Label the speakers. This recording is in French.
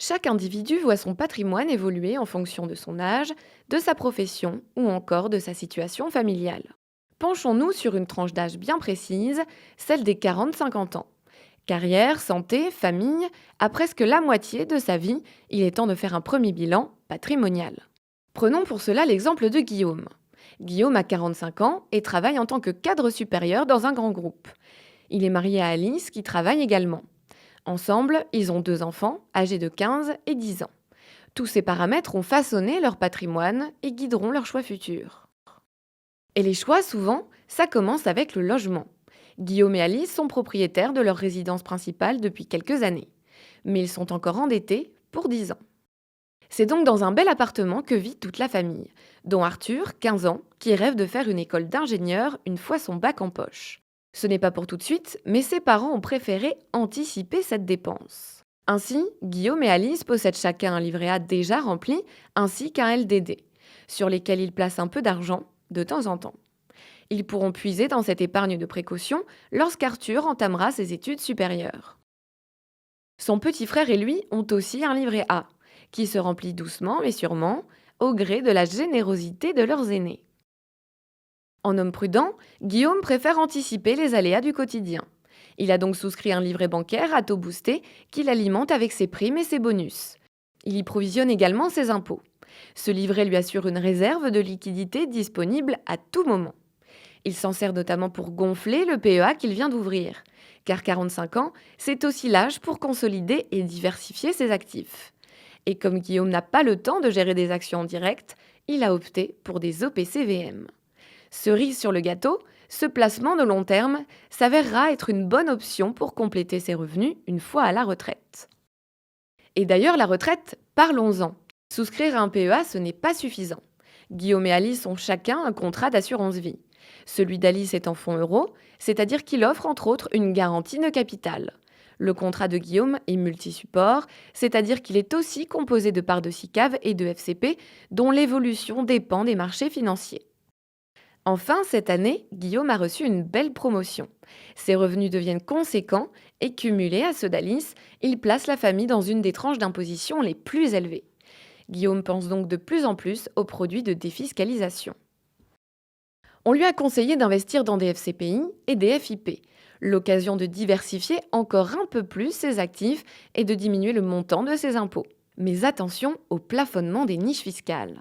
Speaker 1: Chaque individu voit son patrimoine évoluer en fonction de son âge, de sa profession ou encore de sa situation familiale. Penchons-nous sur une tranche d'âge bien précise, celle des 40-50 ans. Carrière, santé, famille, à presque la moitié de sa vie, il est temps de faire un premier bilan patrimonial. Prenons pour cela l'exemple de Guillaume. Guillaume a 45 ans et travaille en tant que cadre supérieur dans un grand groupe. Il est marié à Alice qui travaille également. Ensemble, ils ont 2 enfants, âgés de 15 et 10 ans. Tous ces paramètres ont façonné leur patrimoine et guideront leurs choix futurs. Et les choix, souvent, ça commence avec le logement. Guillaume et Alice sont propriétaires de leur résidence principale depuis quelques années. Mais ils sont encore endettés pour 10 ans. C'est donc dans un bel appartement que vit toute la famille, dont Arthur, 15 ans, qui rêve de faire une école d'ingénieur une fois son bac en poche. Ce n'est pas pour tout de suite, mais ses parents ont préféré anticiper cette dépense. Ainsi, Guillaume et Alice possèdent chacun un livret A déjà rempli, ainsi qu'un LDD, sur lesquels ils placent un peu d'argent de temps en temps. Ils pourront puiser dans cette épargne de précaution lorsqu'Arthur entamera ses études supérieures. Son petit frère et lui ont aussi un livret A, qui se remplit doucement mais sûrement, au gré de la générosité de leurs aînés. En homme prudent, Guillaume préfère anticiper les aléas du quotidien. Il a donc souscrit un livret bancaire à taux boosté qu'il alimente avec ses primes et ses bonus. Il y provisionne également ses impôts. Ce livret lui assure une réserve de liquidité disponible à tout moment. Il s'en sert notamment pour gonfler le PEA qu'il vient d'ouvrir. Car 45 ans, c'est aussi l'âge pour consolider et diversifier ses actifs. Et comme Guillaume n'a pas le temps de gérer des actions en direct, il a opté pour des OPCVM. Cerise sur le gâteau, ce placement de long terme s'avérera être une bonne option pour compléter ses revenus une fois à la retraite. Et d'ailleurs, la retraite, parlons-en. Souscrire à un PEA, ce n'est pas suffisant. Guillaume et Alice ont chacun un contrat d'assurance vie. Celui d'Alice est en fonds euros, c'est-à-dire qu'il offre entre autres une garantie de capital. Le contrat de Guillaume est multi-support, c'est-à-dire qu'il est aussi composé de parts de SICAV et de FCP, dont l'évolution dépend des marchés financiers. Enfin, cette année, Guillaume a reçu une belle promotion. Ses revenus deviennent conséquents et cumulés à ceux d'Alice, il place la famille dans une des tranches d'imposition les plus élevées. Guillaume pense donc de plus en plus aux produits de défiscalisation. On lui a conseillé d'investir dans des FCPI et des FIP, l'occasion de diversifier encore un peu plus ses actifs et de diminuer le montant de ses impôts. Mais attention au plafonnement des niches fiscales.